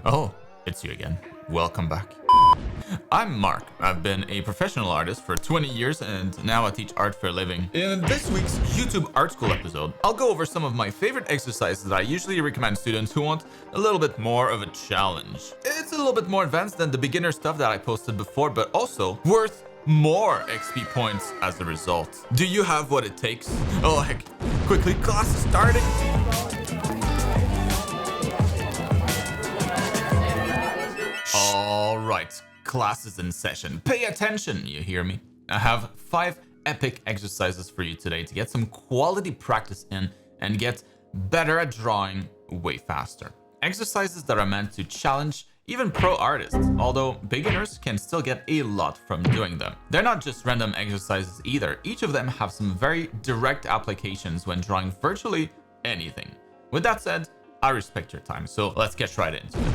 Oh, it's you again. Welcome back. I'm Mark. I've been a professional artist for 20 years and now I teach art for a living. In this week's YouTube Art School episode, I'll go over some of my favorite exercises that I usually recommend students who want a little bit more of a challenge. It's a little bit more advanced than the beginner stuff that I posted before, but also worth more XP points as a result. Do you have what it takes? Oh heck, quickly, class is starting. All right, class is in session. Pay attention, you hear me? I have 5 epic exercises for you today to get some quality practice in and get better at drawing way faster. Exercises that are meant to challenge even pro artists, although beginners can still get a lot from doing them. They're not just random exercises either. Each of them have some very direct applications when drawing virtually anything. With that said, I respect your time, so let's get right into it.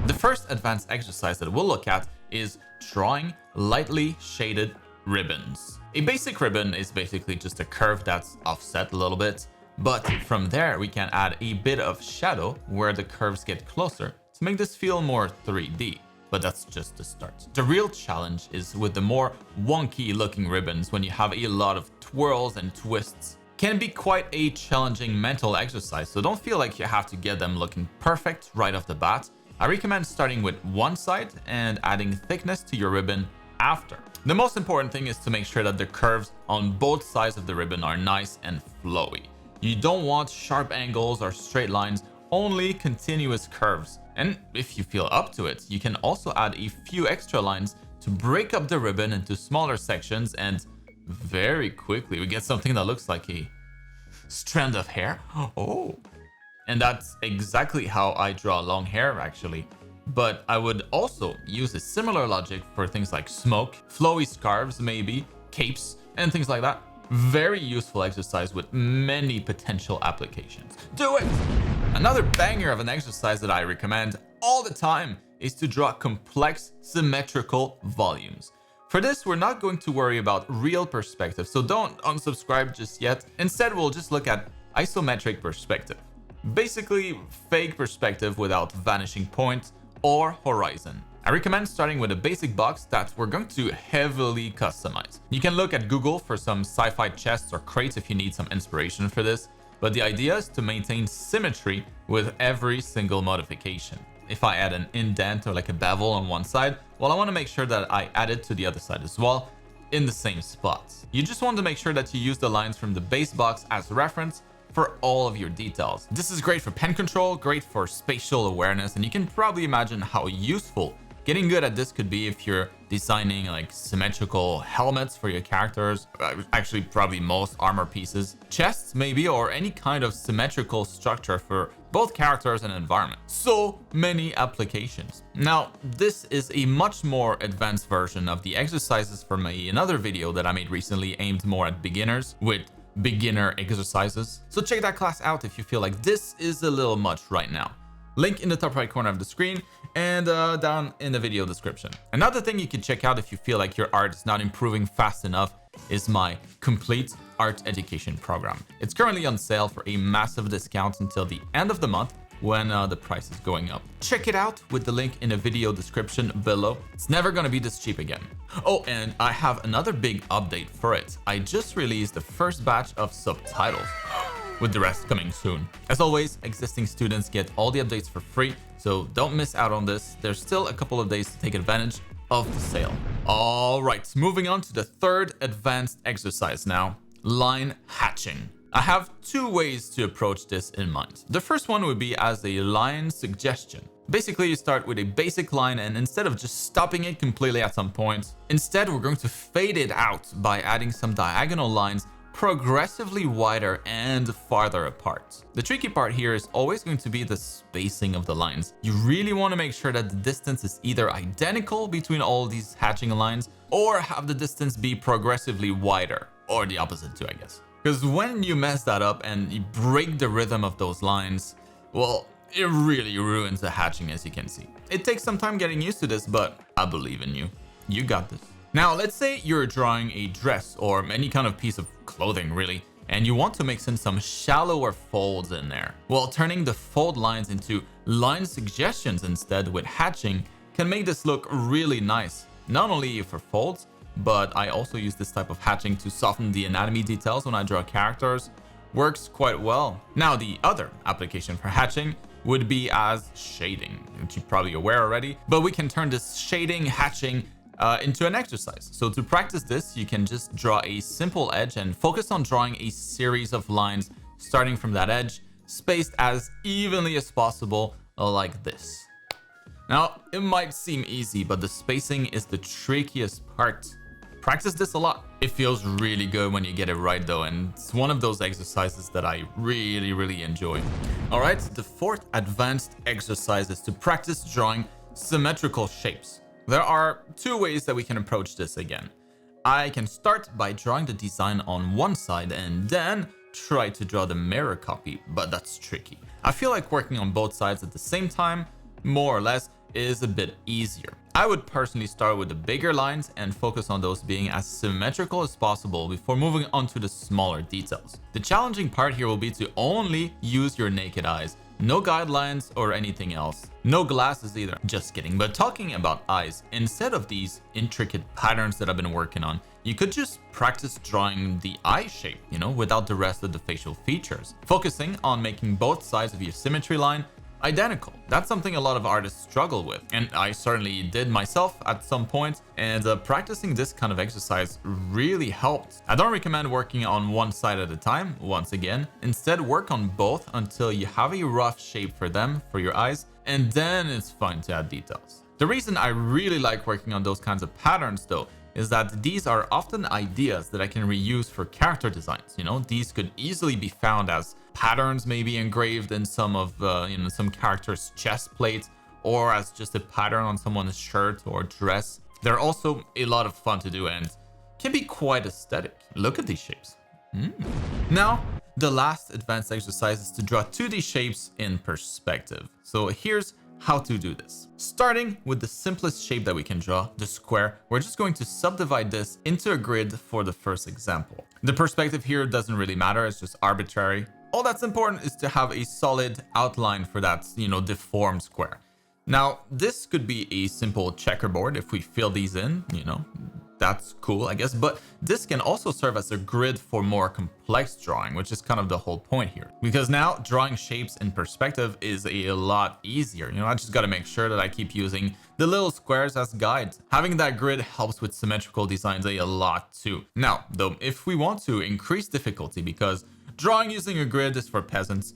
The first advanced exercise that we'll look at is drawing lightly shaded ribbons. A basic ribbon is basically just a curve that's offset a little bit, but from there we can add a bit of shadow where the curves get closer to make this feel more 3D. But that's just the start. The real challenge is with the more wonky looking ribbons when you have a lot of twirls and twists. Can be quite a challenging mental exercise, so don't feel like you have to get them looking perfect right off the bat. I recommend starting with one side and adding thickness to your ribbon after. The most important thing is to make sure that the curves on both sides of the ribbon are nice and flowy. You don't want sharp angles or straight lines, only continuous curves. And if you feel up to it, you can also add a few extra lines to break up the ribbon into smaller sections, and very quickly we get something that looks like a strand of hair. Oh. And that's exactly how I draw long hair actually. But I would also use a similar logic for things like smoke, flowy scarves maybe, capes, and things like that. Very useful exercise with many potential applications. Do it! Another banger of an exercise that I recommend all the time is to draw complex symmetrical volumes. For this, we're not going to worry about real perspective, so don't unsubscribe just yet. Instead, we'll just look at isometric perspective. Basically, fake perspective without vanishing point or horizon. I recommend starting with a basic box that we're going to heavily customize. You can look at Google for some sci-fi chests or crates if you need some inspiration for this, but the idea is to maintain symmetry with every single modification. If I add an indent or like a bevel on one side, well, I want to make sure that I add it to the other side as well in the same spots. You just want to make sure that you use the lines from the base box as reference for all of your details. This is great for pen control, great for spatial awareness, and you can probably imagine how useful getting good at this could be if you're designing like symmetrical helmets for your characters, actually probably most armor pieces, chests maybe, or any kind of symmetrical structure for both characters and environment. So many applications. Now, this is a much more advanced version of the exercises from another video that I made recently aimed more at beginners with beginner exercises. So check that class out if you feel like this is a little much right now. Link in the top right corner of the screen and down in the video description. Another thing you can check out if you feel like your art is not improving fast enough is my complete art education program. It's currently on sale for a massive discount until the end of the month when the price is going up. Check it out with the link in the video description below. It's never gonna be this cheap again. Oh, and I have another big update for it. I just released the first batch of subtitles, with the rest coming soon. As always, existing students get all the updates for free, so don't miss out on this. There's still a couple of days to take advantage of the sale. All right, moving on to the third advanced exercise now, line hatching. I have 2 ways to approach this in mind. The first one would be as a line suggestion. Basically, you start with a basic line, and instead of just stopping it completely at some point, instead we're going to fade it out by adding some diagonal lines progressively wider and farther apart. The tricky part here is always going to be the spacing of the lines. You really want to make sure that the distance is either identical between all these hatching lines or have the distance be progressively wider, or the opposite too, I guess. Because when you mess that up and you break the rhythm of those lines, well, it really ruins the hatching, as you can see. It takes some time getting used to this, but I believe in you. You got this. Now, let's say you're drawing a dress or any kind of piece of clothing really, and you want to mix in some shallower folds in there. Well, turning the fold lines into line suggestions instead with hatching can make this look really nice, not only for folds, but I also use this type of hatching to soften the anatomy details when I draw characters. Works quite well. Now, the other application for hatching would be as shading, which you're probably aware already, but we can turn this shading, hatching into an exercise. So to practice this, you can just draw a simple edge and focus on drawing a series of lines starting from that edge, spaced as evenly as possible, like this. Now, it might seem easy, but the spacing is the trickiest part. Practice this a lot. It feels really good when you get it right though, and it's one of those exercises that I really enjoy. All right, the fourth advanced exercise is to practice drawing symmetrical shapes. There are two ways that we can approach this again. I can start by drawing the design on one side and then try to draw the mirror copy, but that's tricky. I feel like working on both sides at the same time, more or less, is a bit easier. I would personally start with the bigger lines and focus on those being as symmetrical as possible before moving on to the smaller details. The challenging part here will be to only use your naked eyes. No guidelines or anything else. No glasses either. Just kidding. But talking about eyes, instead of these intricate patterns that I've been working on, you could just practice drawing the eye shape, without the rest of the facial features. Focusing on making both sides of your symmetry line identical. That's something a lot of artists struggle with, and I certainly did myself at some point, and practicing this kind of exercise really helped. I don't recommend working on one side at a time, once again. Instead, work on both until you have a rough shape for them, for your eyes, and then it's fun to add details. The reason I really like working on those kinds of patterns though is that these are often ideas that I can reuse for character designs. These could easily be found as patterns maybe engraved in some of some characters' chest plates, or as just a pattern on someone's shirt or dress. They're also a lot of fun to do and can be quite aesthetic. Look at these shapes. Now, the last advanced exercise is to draw 2D shapes in perspective. So here's how to do this. Starting with the simplest shape that we can draw, the square, we're just going to subdivide this into a grid for the first example. The perspective here doesn't really matter, it's just arbitrary. All that's important is to have a solid outline for that, deformed square. Now, this could be a simple checkerboard if we fill these in, that's cool, I guess, but this can also serve as a grid for more complex drawing, which is kind of the whole point here. Because now drawing shapes in perspective is a lot easier. I just got to make sure that I keep using the little squares as guides. Having that grid helps with symmetrical designs a lot too. Now, though, if we want to increase difficulty, because drawing using a grid is for peasants,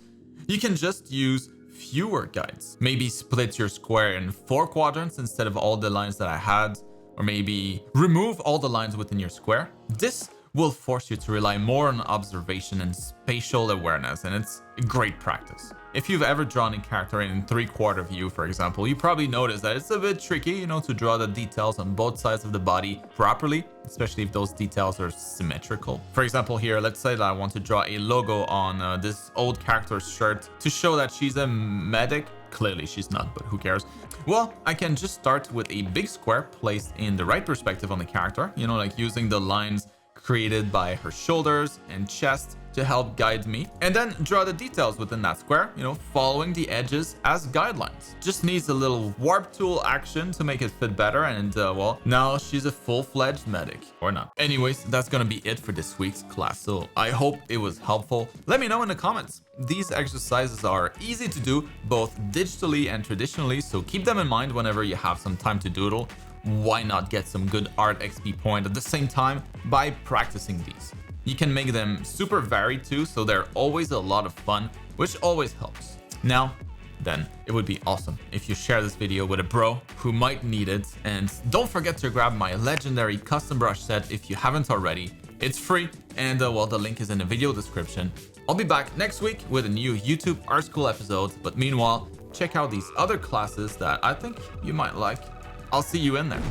you can just use fewer guides. Maybe split your square in 4 quadrants instead of all the lines that I had, or maybe remove all the lines within your square. This will force you to rely more on observation and spatial awareness, and it's a great practice. If you've ever drawn a character in 3/4 view, for example, you probably noticed that it's a bit tricky, to draw the details on both sides of the body properly, especially if those details are symmetrical. For example, here, let's say that I want to draw a logo on this old character's shirt to show that she's a medic. Clearly she's not, but who cares? Well, I can just start with a big square placed in the right perspective on the character, like using the lines created by her shoulders and chest to help guide me, and then draw the details within that square, following the edges as guidelines. Just needs a little warp tool action to make it fit better, and well, now she's a full-fledged medic, or not. Anyways, that's gonna be it for this week's class, so I hope it was helpful. Let me know in the comments. These exercises are easy to do both digitally and traditionally, so keep them in mind whenever you have some time to doodle. Why not get some good art XP point at the same time by practicing these? You can make them super varied too, so they're always a lot of fun, which always helps. Now, then, it would be awesome if you share this video with a bro who might need it, and don't forget to grab my legendary custom brush set if you haven't already. It's free, and well, the link is in the video description. I'll be back next week with a new YouTube Art School episode, but meanwhile, check out these other classes that I think you might like. I'll see you in there.